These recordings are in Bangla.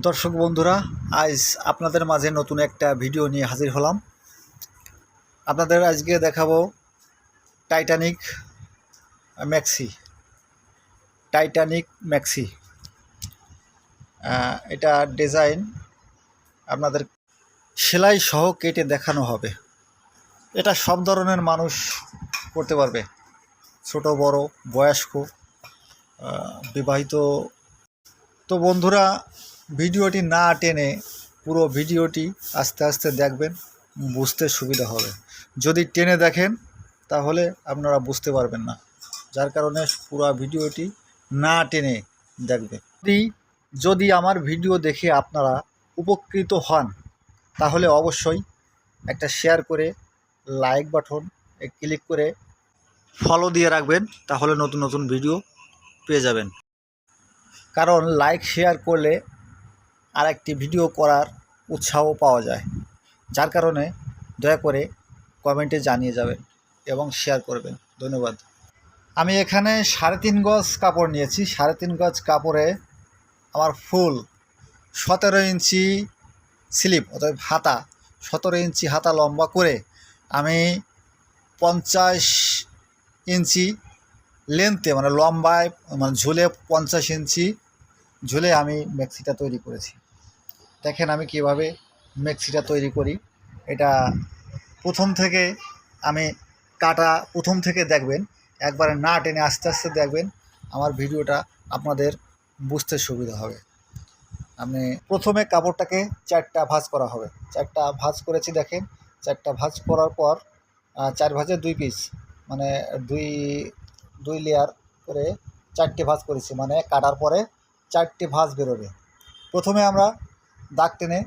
দর্শক বন্ধুরা, আজ আপনাদের মাঝে নতুন একটা ভিডিও নিয়ে হাজির হলাম। আপনাদের আজকে দেখাবো টাইটানিক ম্যাক্সি। টাইটানিক ম্যাক্সি এটা ডিজাইন আপনাদের সেলাই সহ কেটে দেখানো হবে। এটা সব ধরনের মানুষ করতে পারবে, ছোট বড়, বয়স্ক, বিবাহিত। তো বন্ধুরা, ভিডিওটি না টেনে পুরো ভিডিওটি আস্তে আস্তে দেখবেন, বুঝতে সুবিধা হবে। যদি টেনে দেখেন তাহলে আপনারা বুঝতে পারবেন না, যার কারণে পুরো ভিডিওটি না টেনে দেখবেন। যদি আমার ভিডিও দেখে আপনারা উপকৃত হন তাহলে অবশ্যই একটা শেয়ার করে লাইক বাটন ক্লিক করে ফলো দিয়ে রাখবেন, তাহলে নতুন নতুন ভিডিও পেয়ে যাবেন। কারণ লাইক শেয়ার করলে আরেকটি ভিডিও করার উৎসাহ পাওয়া যায়, যার কারণে দয়া করে কমেন্টে জানিয়ে যাবেন এবং শেয়ার করবেন। ধন্যবাদ। আমি এখানে 3.5 গজ কাপড় নিয়েছি। 3.5 গজ কাপড়ে আমার ফুল 17 ইঞ্চি স্লিপ, অর্থাৎ হাতা, 17 ইঞ্চি হাতা লম্বা করে আমি 50 ইঞ্চি লেন্থে, মানে লম্বায়, মানে ঝুলে 50 ইঞ্চি ঝুলে আমি ম্যাক্সিটা তৈরি করেছি। দেখেন আমি কিভাবে ম্যাক্সিটা তৈরি করি। এটা প্রথম থেকে আমি কাটা, প্রথম থেকে দেখবেন, একবারে না টেনে আস্তে আস্তে দেখবেন, আমার ভিডিওটা আপনাদের বুঝতে সুবিধা হবে। আমি প্রথমে কাপড়টাকে 4টা ভাঁজ করা হবে। 4টা ভাঁজ করেছি, দেখেন। 4টা ভাঁজ করার পর 4 ভাঁজে 2 পিস, মানে দুই লেয়ার করে 4টে ভাঁজ করেছি, মানে কাটার পরে 4টে ভাঁজ বেরোবে। প্রথমে আমরা দাগ টেনে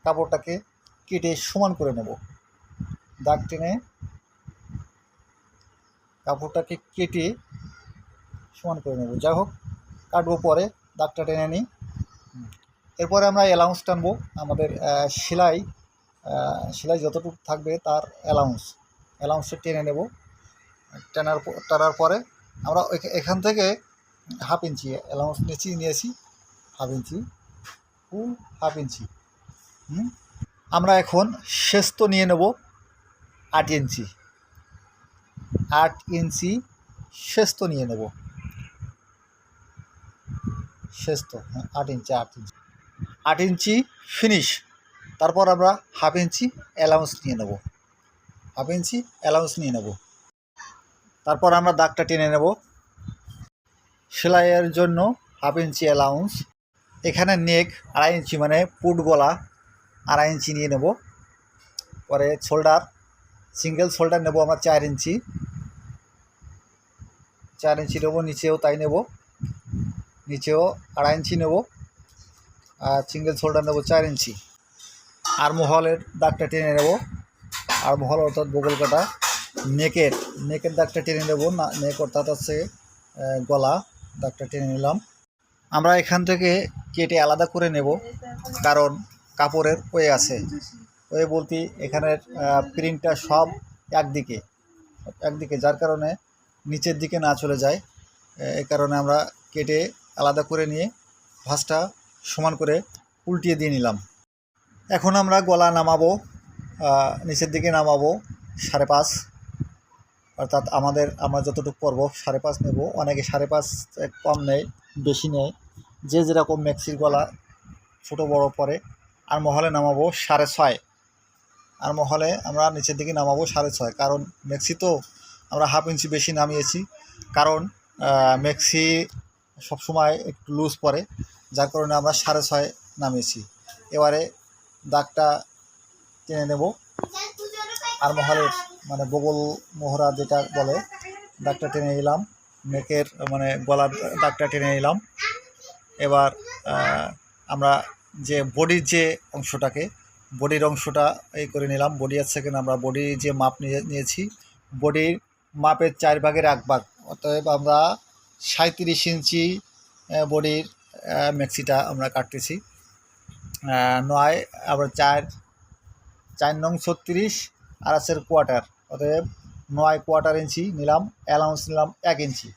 কাপড়টাকে কেটে সমান করে নেব। দাগ টেনে কাপড়টাকে কেটে সমান করে নেব। যাই হোক, কাটবো, পরে দাগটা টেনে নিই। এরপরে আমরা অ্যালাউন্স টানবো। আমাদের সেলাই যতটুকু থাকবে তার অ্যালাউন্সে টেনে নেব। টানার পরে আমরা এখান থেকে 1/2 ইঞ্চি অ্যালাউন্স নিয়েছি 1/2 ইঞ্চি, ফুল 1/2 ইঞ্চি। আমরা এখন শেস্ত নিয়ে নেব 8 ইঞ্চি। 8 ইঞ্চি শেস্ত নিয়ে নেব। শেস্ত, 8 ইঞ্চি 8 ইঞ্চি ফিনিশ। তারপর আমরা 1/2 ইঞ্চি অ্যালাউন্স নিয়ে নেব। 1/2 ইঞ্চি অ্যালাউন্স নিয়ে নেব। তারপর আমরা দাগটা টেনে নেব। সেলাইয়ের জন্য 1/2 ইঞ্চি অ্যালাউন্স। এখানে নেক 2.5 ইঞ্চি, মানে পুট গলা 2.5 ইঞ্চি নিয়ে নেব। পরে শোল্ডার, সিঙ্গেল শোল্ডার নেব আমরা 4 ইঞ্চি। 4 ইঞ্চি নেব। নিচেও তাই নেব, নিচেও 2.5 ইঞ্চি নেব। আর সিঙ্গেল শোল্ডার নেব 4 ইঞ্চি। আর মহলের দাগটা টেনে নেব। আর মহল অর্থাৎ বগল কাটা। নেকের দাগটা টেনে নেব না, নেক অর্থাৎ হচ্ছে গলা, দাগটা টেনে নিলাম। আমরা এখান থেকে কেটে আলাদা করে নেব, কারণ কাপড়ের ওয়ে আছে। ওয়ে বলতে এখানের প্রিন্টটা সব একদিকে, যার কারণে নিচের দিকে না চলে যায়। এই কারণে আমরা কেটে আলাদা করে নিয়ে ভাঁজটা সমান করে উল্টিয়ে দিয়ে নিলাম। এখন আমরা গলা নামাবো, নিচের দিকে নামাবো 5.5, অর্থাৎ আমরা যতটুকু পরবো 5.5 নেব। অনেকে 5.5 কম নেয়, বেশি নেয়, যে যেরকম ম্যাক্সির গলা ছোটো বড় পরে। আর মহলে নামাবো 6.5। আর মহলে আমরা নিচের দিকে নামাবো 6.5, কারণ ম্যাক্সি তো আমরা 1/2 ইঞ্চি বেশি নামিয়েছি, কারণ ম্যাক্সি সবসময় একটু লুজ পড়ে, যার কারণে আমরা 6.5 নামিয়েছি। এবারে দাগটা টেনে নেব। আর মহলের, মানে বগল মোহরা যেটা বলে, দাগটা টেনে নিলাম। নেকের, মানে গলার দাগটা টেনে নিলাম। এবার আমরা যে বডির যে বডির অংশটা এই করে নিলাম। বডি আর সেকেন্ড আমরা বডির যে মাপ নিয়েছি, বডির মাপের 4 ভাগের 1 ভাগ, অতএব আমরা 37 ইঞ্চি বডির ম্যাক্সিটা আমরা কাটতেছি। 9 আবার 4 নং 36 আর আছে কোয়ার্টার, অতএব 9 ইঞ্চি নিলাম। অ্যালাউন্স নিলাম 1 ইঞ্চি।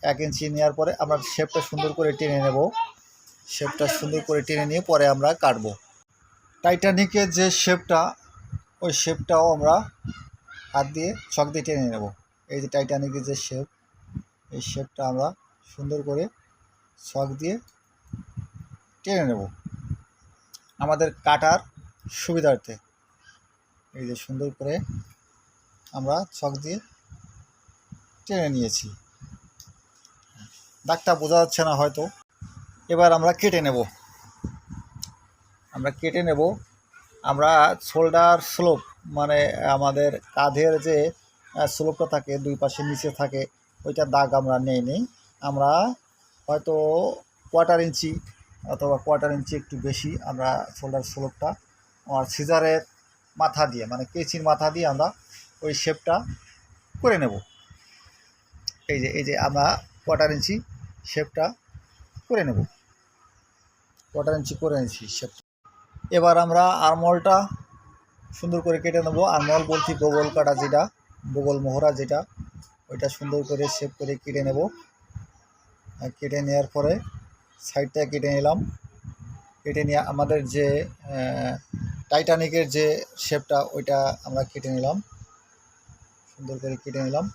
1 ইঞ্চি নেওয়ার পরে আমরা শেপটা সুন্দর করে টেনে নেব। শেপটা সুন্দর করে টেনে নিয়ে পরে আমরা কাটবো। টাইটানিকের যে শেপটা, ওই শেপটাও আমরা হাত দিয়ে ছক দিয়ে টেনে নেব। এই যে টাইটানিকের যে শেপ, এই শেপটা আমরা সুন্দর করে ছক দিয়ে টেনে নেব আমাদের কাটার সুবিধার্থে। এই যে সুন্দর করে আমরা ছক দিয়ে টেনে নিয়েছি। দাগটা বোঝা যাচ্ছে না হয়তো। এবার আমরা কেটে নেব। আমরা শোল্ডার স্লোপ, মানে আমাদের কাঁধের যে স্লোপটা থাকে, দুই পাশে নিচে থাকে, ওইটা দাগ আমরা নেই। আমরা হয়তো কোয়ার্টার ইঞ্চি অথবা কোয়ার্টার ইঞ্চি একটু বেশি আমরা শোল্ডার স্লোপটা আমার সিজারের মাথা দিয়ে, মানে কেচির মাথা দিয়ে আমরা ওই শেপটা করে নেব। এই যে আমরা কোয়ার্টার ইঞ্চি শেপটা করে নেব। কোয়ার্টার ইঞ্চি করে নিয়েছি শেপটা। এবার আমরা আর্মহোলটা সুন্দর করে কেটে নেব। আর্মহোল বলছি বগল কাটা, যেটা বগল মোহরা যেটা, ওইটা সুন্দর করে শেপ করে কেটে নেব। কেটে নেওয়ার পরে সাইডটা কেটে নিলাম। কেটে নিয়ে আমাদের যে টাইটানিকের যে শেপটা, ওইটা আমরা কেটে নিলাম, সুন্দর করে কেটে নিলাম।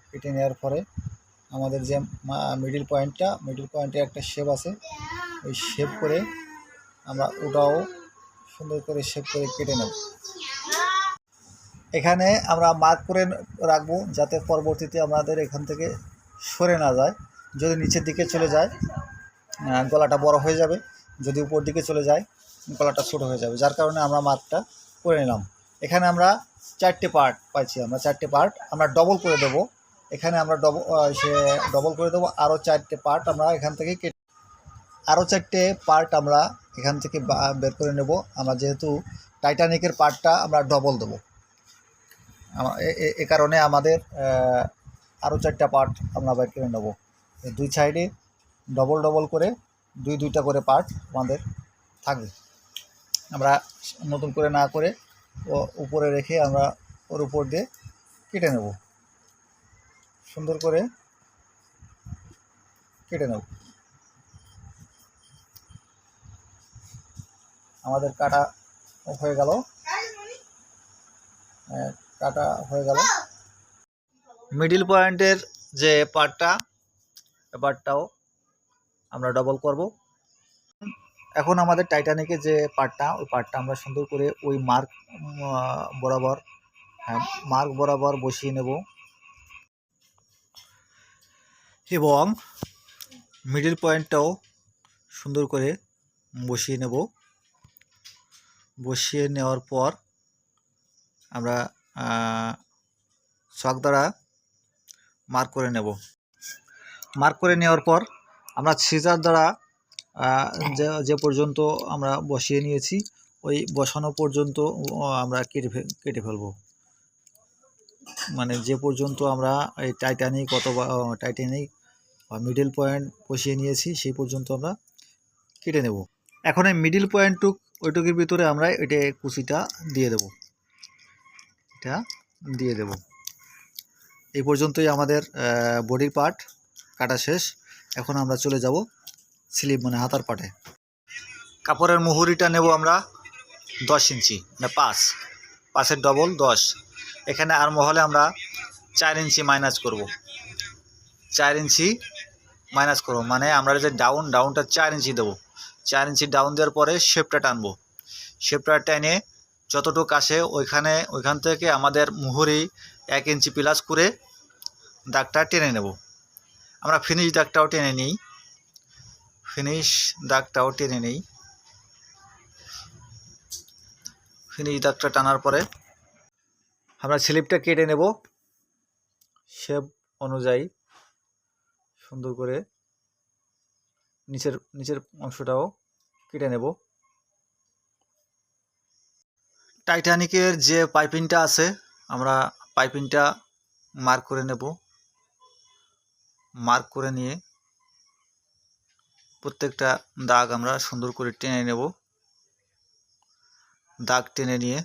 কেটে নেওয়ার পরে আমাদের যে মিডিল পয়েন্টে একটা শেপ আছে, ওই শেপ করে আমরা ওটাও সুন্দর করে শেপ করে কেটে নেব। এখানে আমরা মার্ক করে রাখবো যাতে পরবর্তীতে আমাদের এখান থেকে সরে না যায়। যদি নিচের দিকে চলে যায় গলাটা বড় হয়ে যাবে, যদি উপর দিকে চলে যায় গলাটা ছোটো হয়ে যাবে, যার কারণে আমরা মার্কটা করে নিলাম। এখানে আমরা 4টে পার্ট পাইছি, আমরা 4টে পার্ট আমরা ডবল করে দেবো। এখানে আমরা ডবল করে দেবো। আরও 4টে পার্ট আমরা এখান থেকে আরও 4টে পার্ট আমরা এখান থেকে বের করে নেব। আমরা যেহেতু টাইটানিকের পার্টটা আমরা ডবল দেবো, এ কারণে আমাদের আরও 4টা পার্ট আমরা বের করে নেব। দুই সাইডে ডবল করে দুইটা করে পার্ট আমাদের থাকবে। আমরা নতুন করে না করে উপরে রেখে আমরা ওর উপর দিয়ে কেটে নেব, সুন্দর করে কেটে নেব। আমাদের কাটা হয়ে গেল। মিডিল পয়েন্টের যে পার্টটাও আমরা ডবল করব। এখন আমাদের টাইটানিকের যে পার্টটা, ওই পার্টটা আমরা সুন্দর করে ওই মার্ক বরাবর বসিয়ে নেব এবং মিডিল পয়েন্টটাও সুন্দর করে বসিয়ে নেব। বসিয়ে নেওয়ার পর আমরা ছক দ্বারা মার্ক করে নেব। মার্ক করে নেওয়ার পর আমরা সিজার দ্বারা যে পর্যন্ত আমরা বসিয়ে নিয়েছি, ওই বসানো পর্যন্ত আমরা কেটে ফেলব। মানে যে পর্যন্ত আমরা এই টাইটানিক বা মিডল পয়েন্ট বসিয়ে নিয়েছি, সেই পর্যন্ত আমরা কেটে নেব। এখন এই মিডল ওইটুকুর ভিতরে আমরা এটা কুচিটা দিয়ে দেব। এই পর্যন্তই আমাদের বডির পার্ট কাটা শেষ। এখন আমরা চলে যাব স্লিভ, মানে হাতার পাটে। কাপড়ের মুহুরিটা নেব আমরা 10 ইঞ্চি, মানে 5-এর ডবল 10। এখানে আর্মহলে আমরা 4 ইঞ্চি মাইনাস করব। 4 ইঞ্চি মাইনাস করব, মানে আমরা যে ডাউনটা 4 ইঞ্চি দেবো। 4 ইঞ্চি ডাউন দেওয়ার পরে শেপটা টানবো। শেপটা টেনে যতটুকু আসে ওইখান থেকে আমাদের মুহুরি 1 ইঞ্চি প্লাস করে দাগটা টেনে নেব। আমরা ফিনিশ দাগটাও টেনে নিই। ফিনিশ দাগটা টানার পরে আমরা স্লিপটা কেটে নেব শেপ অনুযায়ী। সুন্দর করে নিচের অংশটাও কেটে নেব। টাইটানিকের যে পাইপিংটা আছে, আমরা পাইপিংটা মার্ক করে নেব। মার্ক করে নিয়ে প্রত্যেকটা দাগ আমরা সুন্দর করে টেনে নেব। দাগ টেনে নিয়ে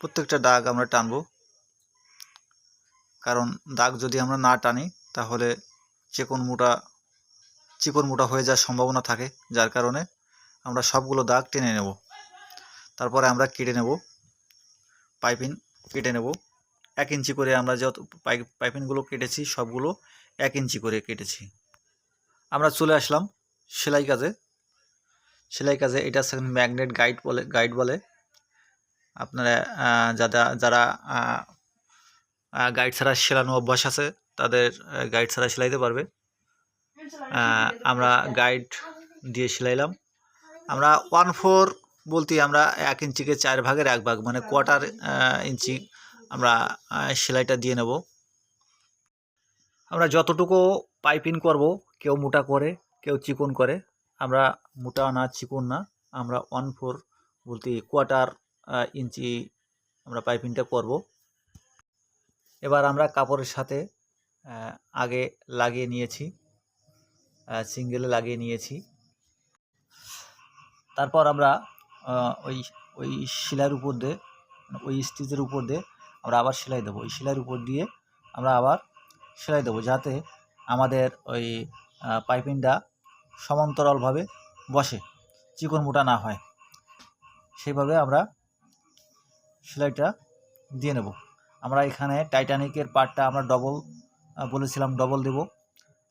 প্রত্যেকটা দাগ আমরা টানব, কারণ দাগ যদি আমরা না টানি তাহলে চিকন মোটা হয়ে যাওয়ার সম্ভাবনা থাকে, যার কারণে আমরা সবগুলো দাগ টেনে নেব। তারপরে আমরা কেটে নেব, পাইপিং কেটে নেব 1 ইঞ্চি করে। আমরা যত পাইপিংগুলো কেটেছি সবগুলো 1 ইঞ্চি করে কেটেছি। আমরা চলে আসলাম সেলাই কাজে। এটা ম্যাগনেট গাইড বলে। আপনারা যারা গাইড ছাড়া সেলানো অভ্যাস আছে তাদের গাইড ছাড়া সেলাইতে পারবে। আমরা গাইড দিয়ে সেলাইলাম। আমরা 1/4 বলতে আমরা 1 ইঞ্চিকে 4 ভাগের 1 ভাগ মানে কোয়ার্টার ইঞ্চি আমরা সেলাইটা দিয়ে নেব। আমরা যতটুকু পাইপিং করব, কেউ মোটা করে কেউ চিকন করে, আমরা মোটা না চিকন না, আমরা 1/4 বলতে কোয়ার্টার ইঞ্চি আমরা পাইপিংটা করব। এবার আমরা কাপড়ের সাথে আগে লাগিয়ে নিয়েছি, সিঙ্গেলে লাগিয়ে নিয়েছি। তারপর আমরা ওই সেলাইয়ের উপর দিয়ে, ওই স্টিচের উপর দিয়ে আমরা আবার সেলাই দেবো। ওই সেলাইয়ের উপর দিয়ে আমরা আবার সেলাই দেবো, যাতে আমাদের ওই পাইপিংটা সমান্তরালভাবে বসে, চিকন মোটা না হয়। সেইভাবে আমরা সেলাইটা দিয়ে নেব। আমরা এখানে টাইটানিকের পার্টটা আমরা ডবল বলেছিলাম, ডবল দেব,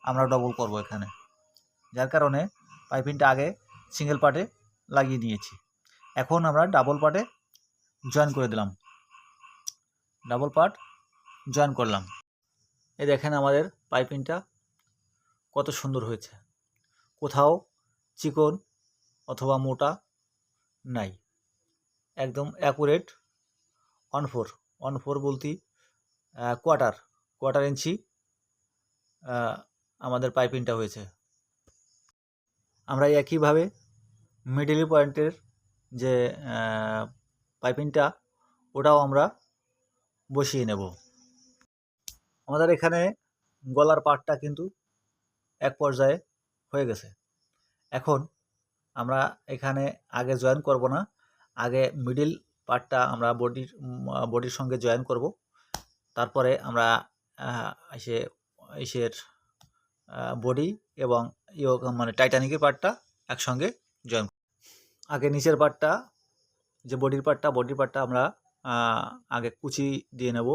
আমরা ডবল করব এখানে, যার কারণে পাইপিংটা আগে সিঙ্গেল পার্টে লাগিয়ে নিয়েছি। এখন আমরা ডাবল পার্টে জয়েন করে দিলাম, ডাবল পার্ট জয়েন করলাম। এই দেখেন আমাদের পাইপিংটা কত সুন্দর হয়েছে, কোথাও চিকন অথবা মোটা নাই, একদম অ্যাকুরেট 1/4 বলতে কোয়ার্টার ইঞ্চি আমাদের পাইপিংটা হয়েছে। আমরা একইভাবে মিডল পয়েন্টের যে পাইপিংটা ওটাও আমরা বসিয়ে নেব। আমাদের এখানে গলার পার্টটা কিন্তু এক পর্যায়ে হয়ে গেছে। এখন আমরা এখানে আগে জয়েন করব না, আগে মিডল পার্টটা আমরা বডির সঙ্গে জয়েন করব। তারপরে আমরা এসের বডি এবং মানে টাইটানিকের পার্টটা একসঙ্গে জয়েন। আগে নিচের পার্টটা যে বডির পার্টটা আমরা আগে কুচি দিয়ে নেব।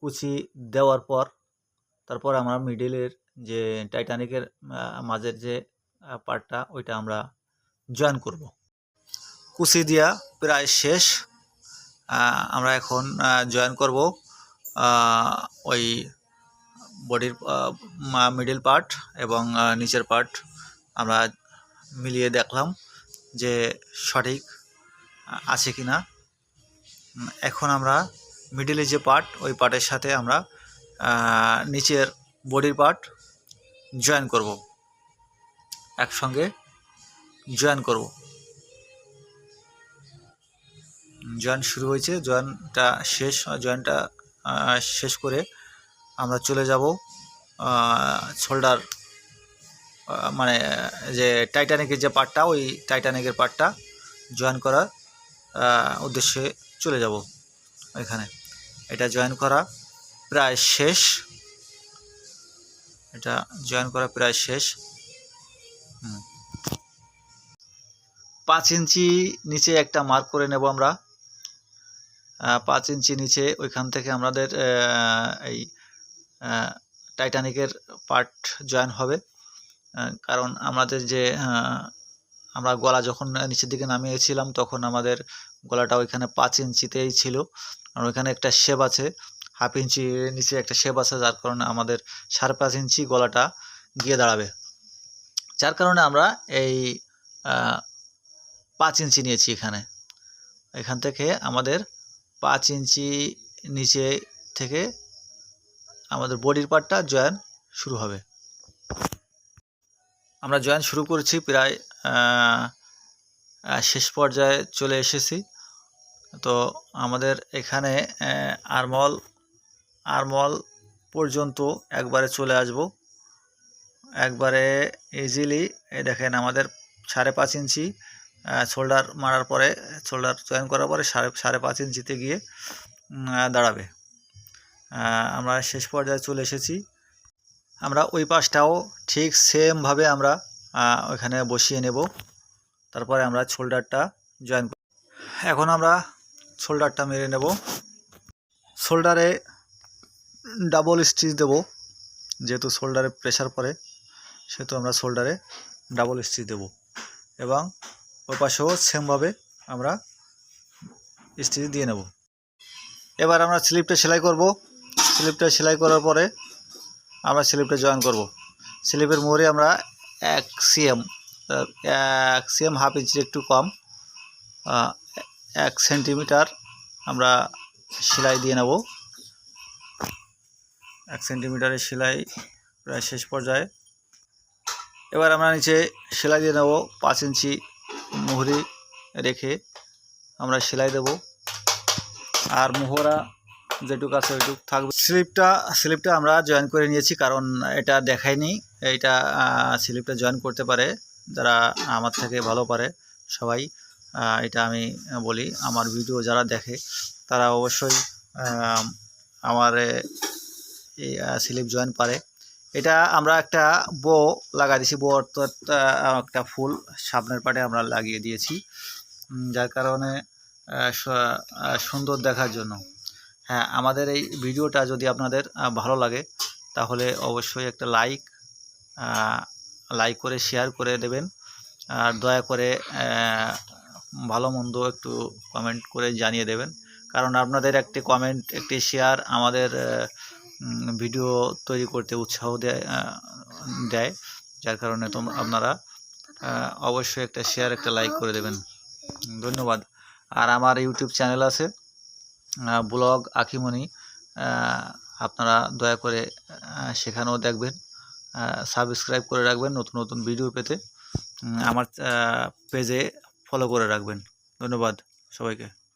কুচি দেওয়ার পর তারপর আমরা মিডলের যে টাইটানিকের মাঝের যে পার্টটা ওইটা আমরা জয়েন করব। কুচি দেওয়া প্রায় শেষ। আমরা এখন জয়েন করব ওই বডির মিডল পার্ট এবং নিচের পার্ট আমরা মিলিয়ে দেখলাম যে সঠিক আছে কি না। এখন আমরা মিডলে যে পার্ট ওই পার্টের সাথে আমরা নিচের বডির পার্ট জয়েন করব, একসঙ্গে জয়েন করব। জয়েন শুরু হয়েছে, জয়েনটা শেষ করে আমরা চলে যাব শোল্ডার, মানে যে টাইটানিকের যে পার্টটা ওই টাইটানিকের পার্টটা জয়েন করার উদ্দেশ্যে চলে যাব এখানে। এটা জয়েন করা প্রায় শেষ, 5 ইঞ্চি নিচে একটা মার্ক করে নেব আমরা। 5 ইঞ্চি নিচে ওইখান থেকে আমাদের এই টাইটানিকের পার্ট জয়েন হবে। কারণ আমাদের যে আমরা গলা যখন নিচের দিকে নামিয়েছিলাম তখন আমাদের গলাটা ওইখানে 5 ইঞ্চিতেই ছিল, আর ওইখানে একটা শেপ আছে, 1/2 ইঞ্চি নিচে একটা শেপ আছে, যার কারণে আমাদের 5.5 ইঞ্চি গলাটা গিয়ে দাঁড়াবে। যার কারণে আমরা এই 5 ইঞ্চি নিয়েছি এখান থেকে আমাদের 5 ইঞ্চি নিচে থেকে আমাদের বডির পার্টটা জয়েন শুরু হবে। আমরা জয়েন শুরু করেছি, প্রায় শেষ পর্যায়ে চলে এসেছি। তো আমাদের এখানে আর্মহোল পর্যন্ত একবারে চলে আসব, একবারে ইজিলি। এই দেখেন আমাদের 5.5 ইঞ্চি শোল্ডার মারার পরে, শোল্ডার জয়েন করার পরে 5.5 ইঞ্চিতে গিয়ে দাঁড়াবে। আমরা শেষ পর্যায়ে চলে এসেছি। আমরা ওই পাশটাও ঠিক সেমভাবে আমরা ওইখানে বসিয়ে নেব। তারপরে আমরা শোল্ডারটা জয়েন করব। এখন আমরা শোল্ডারটা মেরে নেব। শোল্ডারে ডাবল স্টিচ দেব, যেহেতু শোল্ডারে প্রেসার পড়ে সেহেতু আমরা শোল্ডারে ডাবল স্টিচ দেব এবং ওই পাশেও সেমভাবে আমরা স্টিচ দিয়ে নেব। এবার আমরা স্লিপটা সেলাই করব। স্লিপটা সেলাই করার পরে আমরা স্লিপটা জয়েন করব। স্লিপের মোড়ে আমরা 1 সিএম হাফ ইঞ্চির একটু কম 1 সেন্টিমিটার আমরা সেলাই দিয়ে নেব। 1 সেন্টিমিটারের সেলাই প্রায় শেষ পর্যায়ে। এবার আমরা নিচে সেলাই দিয়ে নেব 5 ইঞ্চি মুহুরি রেখে আমরা সেলাই দেব, আর মোহরা যেটুকু আছে ওইটুকু থাকবে। স্লিপটা আমরা জয়েন করে নিয়েছি, কারণ এটা দেখায়নি। এইটা স্লিপটা জয়েন করতে পারে যারা আমার থেকে ভালো পারে সবাই। এটা আমি বলি, আমার ভিডিও যারা দেখে তারা অবশ্যই আমার এই স্লিপ জয়েন পারে। এটা আমরা একটা বো লাগাই দিয়েছি, বো অর্থাৎ একটা ফুল সামনের পাটে আমরা লাগিয়ে দিয়েছি, যার কারণে সুন্দর দেখার জন্য। হ্যাঁ, আমাদের এই ভিডিওটা যদি আপনাদের ভালো লাগে তাহলে অবশ্যই একটা লাইক করে শেয়ার করে দেবেন, আর দয়া করে ভালো মন্দ একটু কমেন্ট করে জানিয়ে দেবেন, কারণ আপনাদের একটি কমেন্ট একটি শেয়ার আমাদের ভিডিও তৈরি করতে উৎসাহ দেয়, যার কারণে আপনারা অবশ্যই একটা শেয়ার একটা লাইক করে দেবেন। ধন্যবাদ। আর আমার ইউটিউব চ্যানেল আছে ব্লগ আঁকিমণি, আপনারা দয়া করে সেখানেও দেখবেন, সাবস্ক্রাইব করে রাখবেন নতুন নতুন ভিডিও পেতে, আমার পেজে ফলো করে রাখবেন। ধন্যবাদ সবাইকে।